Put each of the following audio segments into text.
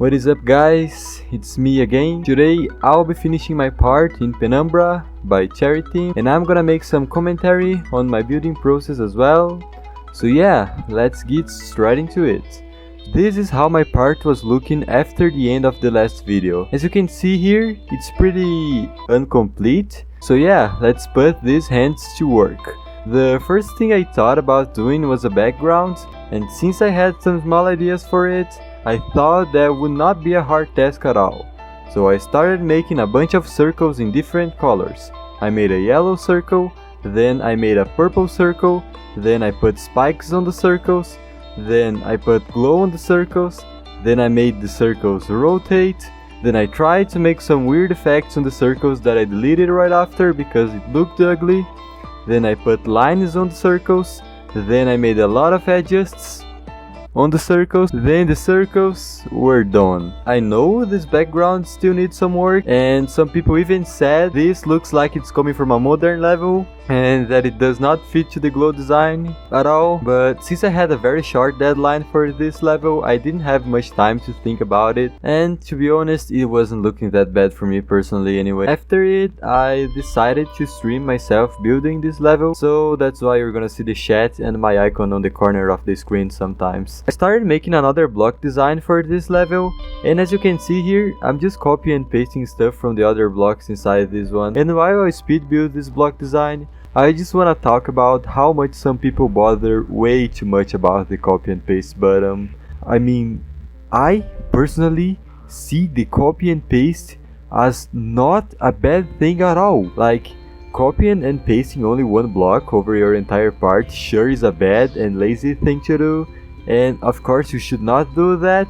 What is up guys, it's me again. Today I'll be finishing my part in Penumbra by Charity and I'm gonna make some commentary on my building process as well. So yeah, let's get straight into it. This is how my part was looking after the end of the last video. As you can see here, it's pretty incomplete. So yeah, let's put these hands to work. The first thing I thought about doing was a background, and since I had some small ideas for it, I thought that would not be a hard task at all. So I started making a bunch of circles in different colors. I made a yellow circle, then I made a purple circle, then I put spikes on the circles, then I put glow on the circles, then I made the circles rotate, then I tried to make some weird effects on the circles that I deleted right after because it looked ugly, then I put lines on the circles, then I made a lot of adjusts on the circles, then the circles were done. I know this background still needs some work, and some people even said this looks like it's coming from a modern level and that it does not fit to the glow design at all, but since I had a very short deadline for this level, I didn't have much time to think about it, and to be honest, it wasn't looking that bad for me personally anyway. After it, I decided to stream myself building this level, so that's why you're gonna see the chat and my icon on the corner of the screen sometimes. I started making another block design for this level, and as you can see here, I'm just copying and pasting stuff from the other blocks inside this one. And while I speed build this block design, I just wanna talk about how much some people bother way too much about the copy and paste button. I mean, I personally see the copy and paste as not a bad thing at all. Like, copying and pasting only one block over your entire part sure is a bad and lazy thing to do, and of course you should not do that,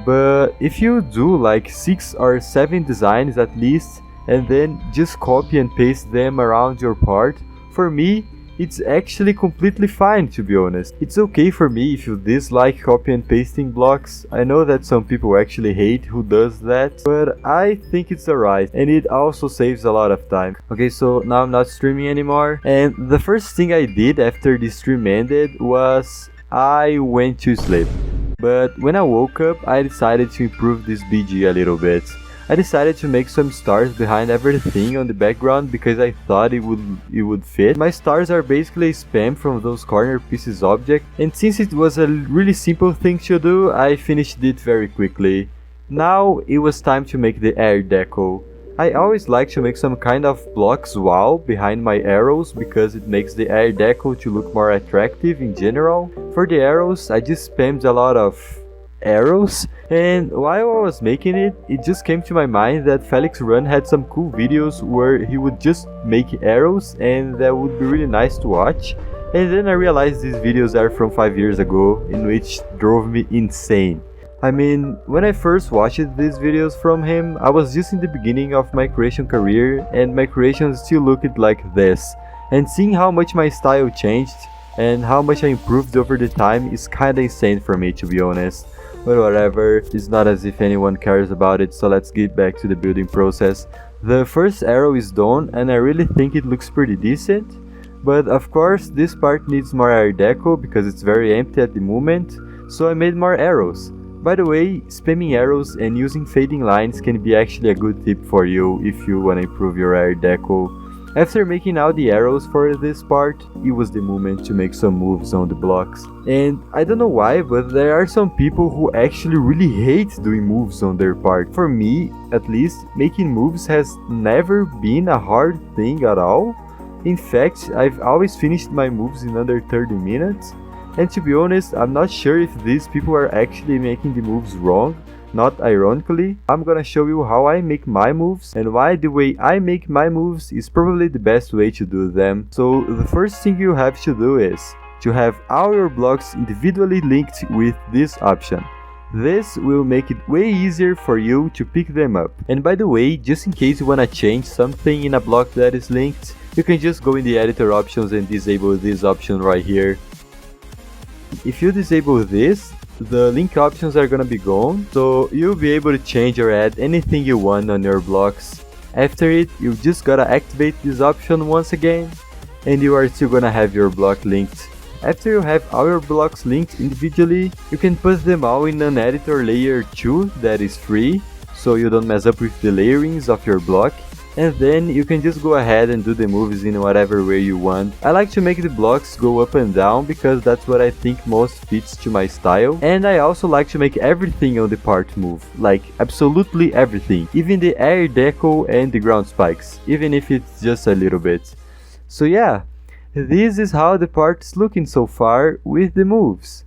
but if you do like 6 or 7 designs at least and then just copy and paste them around your part, for me it's actually completely fine, to be honest. It's okay for me if you dislike copy and pasting blocks. I know that some people actually hate who does that, but I think it's alright, and it also saves a lot of time. Okay, so now I'm not streaming anymore, and the first thing I did after the stream ended was I went to sleep. But when I woke up, I decided to improve this BG a little bit. I decided to make some stars behind everything on the background because I thought it would fit. My stars are basically spam from those corner pieces object, and since it was a really simple thing to do, I finished it very quickly. Now it was time to make the air deco. I always like to make some kind of blocks wall behind my arrows because it makes the air deco to look more attractive in general. For the arrows, I just spammed a lot of arrows, and while I was making it, it just came to my mind that Felix Run had some cool videos where he would just make arrows and that would be really nice to watch. And then I realized these videos are from 5 years ago, in which drove me insane. I mean, when I first watched these videos from him, I was just in the beginning of my creation career and my creations still looked like this. And seeing how much my style changed and how much I improved over the time is kinda insane for me, to be honest. But whatever, it's not as if anyone cares about it, so let's get back to the building process. The first arrow is done and I really think it looks pretty decent. But of course, this part needs more air deco because it's very empty at the moment, so I made more arrows. By the way, spamming arrows and using fading lines can be actually a good tip for you if you want to improve your air deco. After making all the arrows for this part, it was the moment to make some moves on the blocks. And I don't know why, but there are some people who actually really hate doing moves on their part. For me, at least, making moves has never been a hard thing at all. In fact, I've always finished my moves in under 30 minutes. And to be honest, I'm not sure if these people are actually making the moves wrong. Not ironically, I'm gonna show you how I make my moves and why the way I make my moves is probably the best way to do them. So the first thing you have to do is to have all your blocks individually linked with this option. This will make it way easier for you to pick them up. And by the way, just in case you wanna change something in a block that is linked, you can just go in the editor options and disable this option right here. If you disable this, the link options are gonna be gone, so you'll be able to change or add anything you want on your blocks. After it, you just gotta activate this option once again, and you are still gonna have your block linked After you have all your blocks linked individually, you can put them all in an editor layer 2 that is free, so you don't mess up with the layerings of your block. And then you can just go ahead and do the moves in whatever way you want. I like to make the blocks go up and down because that's what I think most fits to my style. And I also like to make everything on the part move, like absolutely everything, even the air deco and the ground spikes, even if it's just a little bit. So yeah, this is how the part is looking so far with the moves.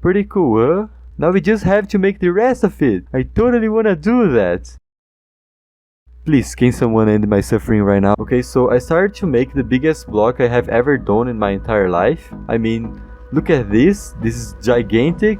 Pretty cool, huh? Now we just have to make the rest of it. I totally wanna do that. Please, can someone end my suffering right now? Okay, so I started to make the biggest block I have ever done in my entire life. I mean, look at this. This is gigantic.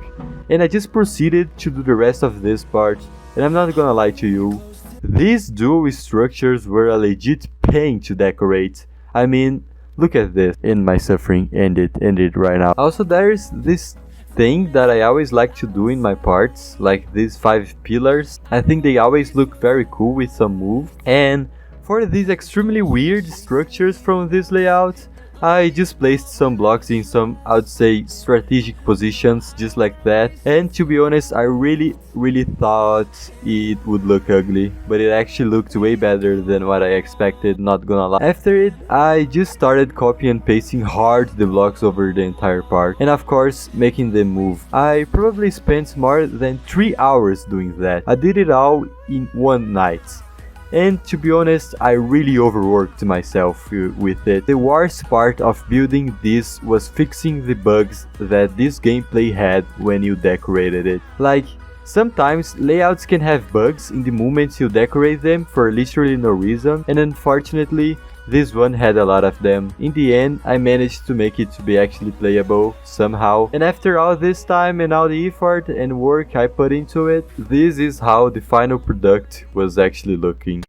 And I just proceeded to do the rest of this part. And I'm not gonna lie to you, these dual structures were a legit pain to decorate. I mean, look at this. End my suffering. End it right now. Also, there's this thing that I always like to do in my parts, like these 5 pillars. I think they always look very cool with some move. And for these extremely weird structures from this layout, I just placed some blocks in some, I would say, strategic positions, just like that. And to be honest, I really thought it would look ugly, but it actually looked way better than what I expected, not gonna lie. After it, I just started copying and pasting hard the blocks over the entire part, and of course, making them move. I probably spent more than 3 hours doing that. I did it all in one night. And to be honest, I really overworked myself with it. The worst part of building this was fixing the bugs that this gameplay had when you decorated it. Like, sometimes layouts can have bugs in the moments you decorate them for literally no reason, and unfortunately, this one had a lot of them. In the end, I managed to make it to be actually playable somehow. And after all this time and all the effort and work I put into it, this is how the final product was actually looking.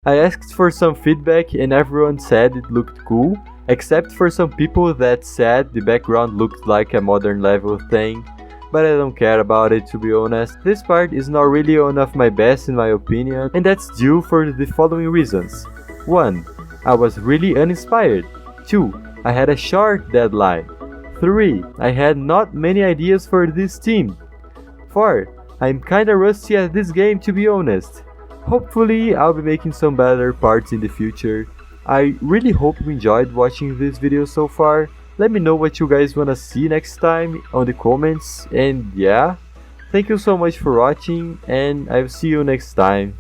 I asked for some feedback and everyone said it looked cool, except for some people that said the background looked like a modern level thing, but I don't care about it, to be honest. This part is not really one of my best in my opinion, and that's due for the following reasons. 1. I was really uninspired. 2. I had a short deadline. 3. I had not many ideas for this team. 4. I'm kinda rusty at this game, to be honest. Hopefully, I'll be making some better parts in the future. I really hope you enjoyed watching this video so far. Let me know what you guys wanna see next time on the comments, and yeah, thank you so much for watching, and I'll see you next time.